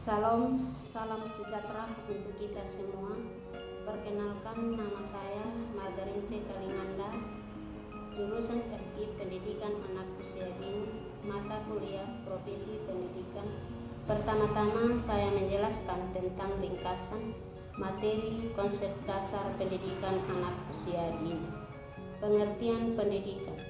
Salam sejahtera untuk kita semua. Perkenalkan, nama saya Margarin C. Kalinganda, jurusan FK Pendidikan Anak Usia Dini, mata kuliah Profesi Pendidikan. Pertama-tama saya menjelaskan tentang ringkasan materi konsep dasar pendidikan anak usia dini. Pengertian pendidikan.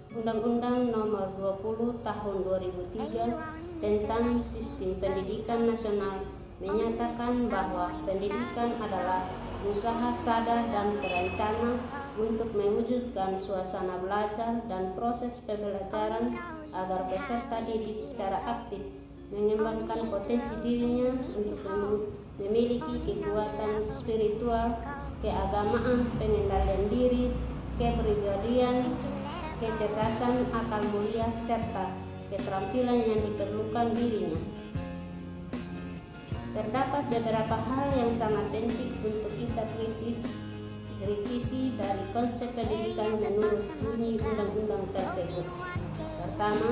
Undang-Undang Nomor 20 Tahun 2003 tentang Sistem Pendidikan Nasional menyatakan bahwa pendidikan adalah usaha sadar dan terencana untuk mewujudkan suasana belajar dan proses pembelajaran agar peserta didik secara aktif mengembangkan potensi dirinya untuk memiliki kekuatan spiritual, keagamaan, pengendalian diri, kepribadian, kecerdasan akal mulia, serta keterampilan yang diperlukan dirinya. Terdapat beberapa hal yang sangat penting untuk kita kritisi dari konsep pendidikan menurut bunyi undang-undang tersebut. Pertama,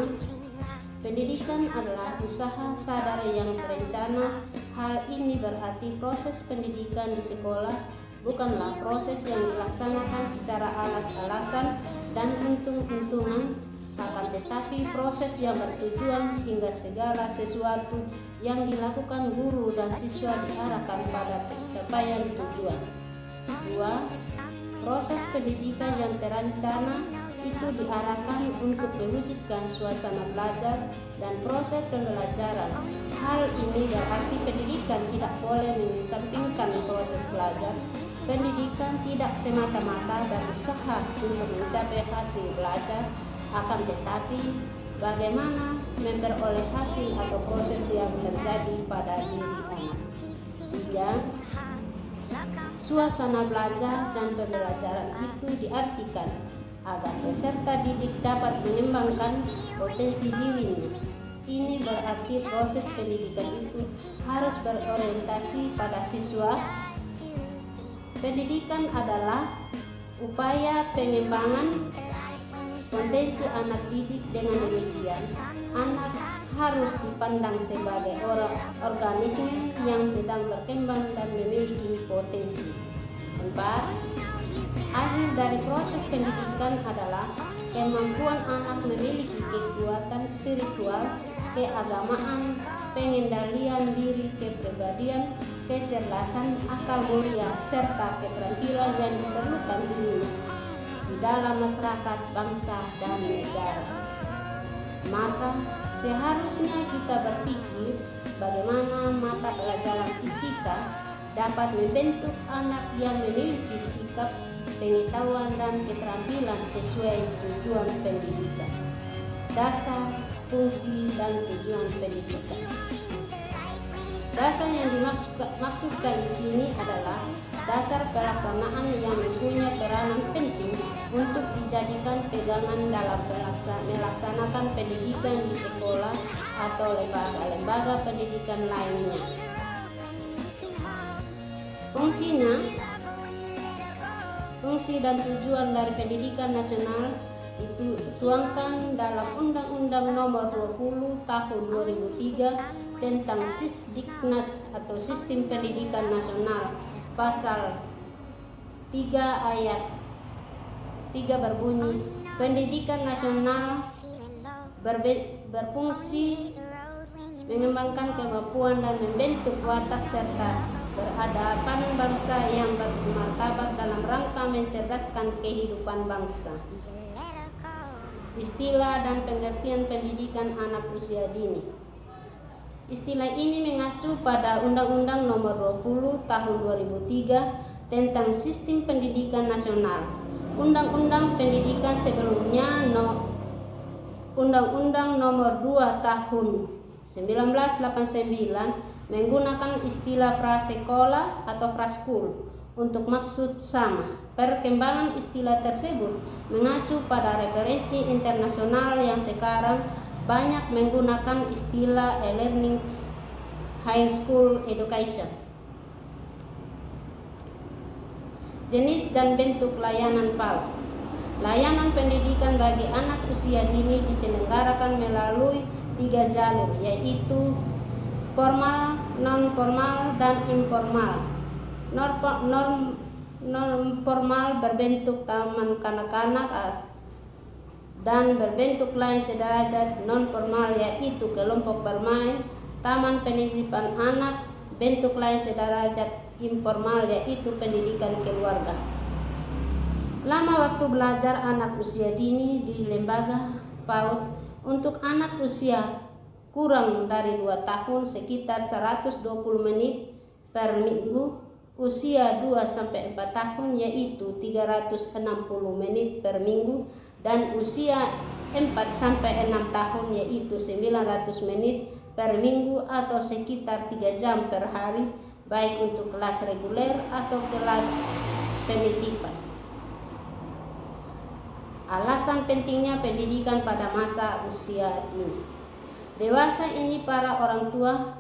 pendidikan adalah usaha sadar yang terencana. Hal ini berarti proses pendidikan di sekolah bukanlah proses yang dilaksanakan secara alas-alasan dan untung-untungan, akan tetapi proses yang bertujuan sehingga segala sesuatu yang dilakukan guru dan siswa diarahkan pada pencapaian tujuan. 2. Proses pendidikan yang terencana itu diarahkan untuk mewujudkan suasana belajar dan proses pembelajaran. Hal ini berarti pendidikan tidak boleh mengesampingkan proses belajar. Pendidikan tidak semata-mata berusaha untuk mencapai hasil belajar, akan tetapi bagaimana memperoleh hasil atau proses yang terjadi pada diri anak. 3. Suasana belajar dan pembelajaran itu diartikan agar peserta didik dapat mengembangkan potensi dirinya. Ini berarti proses pendidikan itu harus berorientasi pada siswa. Pendidikan adalah upaya pengembangan potensi anak didik. Dengan demikian, anak harus dipandang sebagai organisme yang sedang berkembang dan memiliki potensi. 4. Akhir dari proses pendidikan adalah kemampuan anak memiliki kekuatan spiritual, keagamaan, pengendalian diri, kepribadian, kecerdasan akal mulia, serta keterampilan yang diperlukan dirinya di dalam masyarakat, bangsa, dan negara. Maka seharusnya kita berpikir bagaimana mata pelajaran fisika dapat membentuk anak yang memiliki sikap, pengetahuan, dan keterampilan sesuai tujuan pendidikan. Dasar, fungsi, dan tujuan pendidikan. Dasar yang dimaksudkan di sini adalah dasar pelaksanaan yang mempunyai peranan penting untuk dijadikan pegangan dalam melaksanakan pendidikan di sekolah atau lembaga pendidikan lainnya. Fungsi dan tujuan dari pendidikan nasional itu dituangkan dalam Undang-Undang Nomor 20 Tahun 2003 tentang Sisdiknas atau Sistem Pendidikan Nasional. Pasal 3 ayat 3 berbunyi, pendidikan nasional berfungsi mengembangkan kemampuan dan membentuk watak serta peradaban bangsa yang bermartabat dalam rangka mencerdaskan kehidupan bangsa. Istilah dan pengertian pendidikan anak usia dini. Istilah ini mengacu pada Undang-Undang Nomor 20 Tahun 2003 tentang Sistem Pendidikan Nasional. Undang-Undang Pendidikan sebelumnya Undang-Undang Nomor 2 Tahun 1989 menggunakan istilah prasekolah atau praskul untuk maksud sama. Perkembangan istilah tersebut mengacu pada referensi internasional yang sekarang banyak menggunakan istilah e-learning, high school education. Jenis dan bentuk layanan PAUD. Layanan pendidikan bagi anak usia dini diselenggarakan melalui 3 jalur, yaitu formal, non-formal, dan informal. Non-formal berbentuk taman kanak-kanak dan berbentuk lain sederajat non-formal yaitu kelompok bermain, taman penitipan anak. Bentuk lain sederajat informal yaitu pendidikan keluarga. Lama waktu belajar anak usia dini di lembaga PAUD untuk anak usia kurang dari 2 tahun sekitar 120 menit per minggu, usia 2-4 tahun yaitu 360 menit per minggu, dan usia 4-6 tahun yaitu 900 menit per minggu atau sekitar 3 jam per hari, baik untuk kelas reguler atau kelas penitipan. Alasan pentingnya pendidikan pada masa usia dini. Dewasa ini para orang tua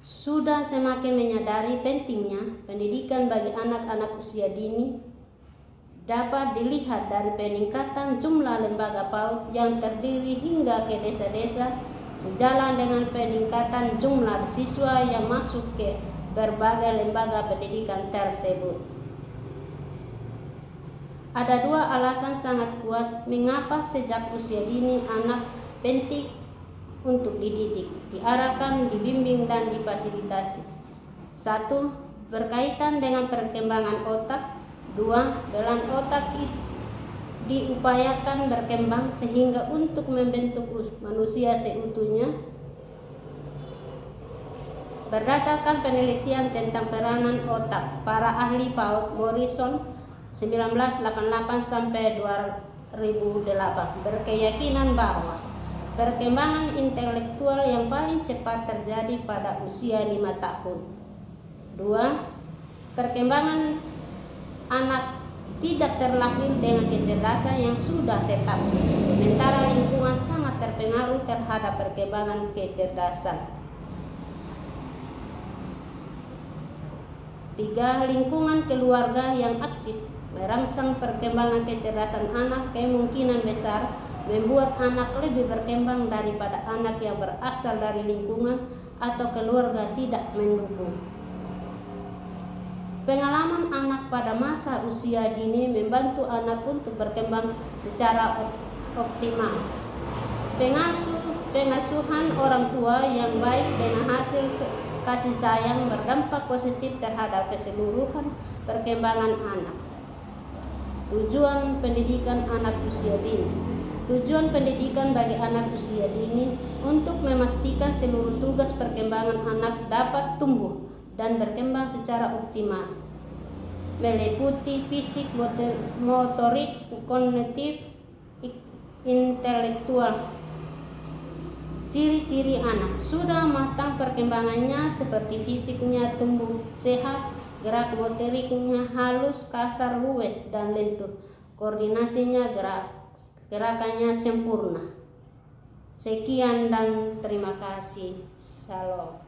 sudah semakin menyadari pentingnya pendidikan bagi anak-anak usia dini. Dapat dilihat dari peningkatan jumlah lembaga PAUD yang terdiri hingga ke desa-desa, sejalan dengan peningkatan jumlah siswa yang masuk ke berbagai lembaga pendidikan tersebut. Ada 2 alasan sangat kuat mengapa sejak usia dini anak penting untuk dididik, diarahkan, dibimbing, dan difasilitasi. 1. Berkaitan dengan perkembangan otak. 2. Belang otak diupayakan berkembang sehingga untuk membentuk manusia seutuhnya. Berdasarkan penelitian tentang peranan otak para ahli PAUD Morrison 1988 sampai 2008 berkeyakinan bahwa perkembangan intelektual yang paling cepat terjadi pada usia 5 tahun. 2. Perkembangan anak tidak terlahir dengan kecerdasan yang sudah tetap, sementara lingkungan sangat terpengaruh terhadap perkembangan kecerdasan. 3. Lingkungan keluarga yang aktif merangsang perkembangan kecerdasan anak kemungkinan besar membuat anak lebih berkembang daripada anak yang berasal dari lingkungan atau keluarga tidak mendukung. Pengalaman anak pada masa usia dini membantu anak untuk berkembang secara optimal. Pengasuhan orang tua yang baik dengan hasil kasih sayang berdampak positif terhadap keseluruhan perkembangan anak. Tujuan pendidikan anak usia dini. Tujuan pendidikan bagi anak usia dini untuk memastikan seluruh tugas perkembangan anak dapat tumbuh dan berkembang secara optimal, meliputi fisik, motorik, kognitif, intelektual. Ciri-ciri anak sudah matang perkembangannya seperti fisiknya tumbuh sehat, gerak motoriknya halus, kasar, luwes, dan lentur, koordinasinya gerakannya sempurna. Sekian dan terima kasih. Salam.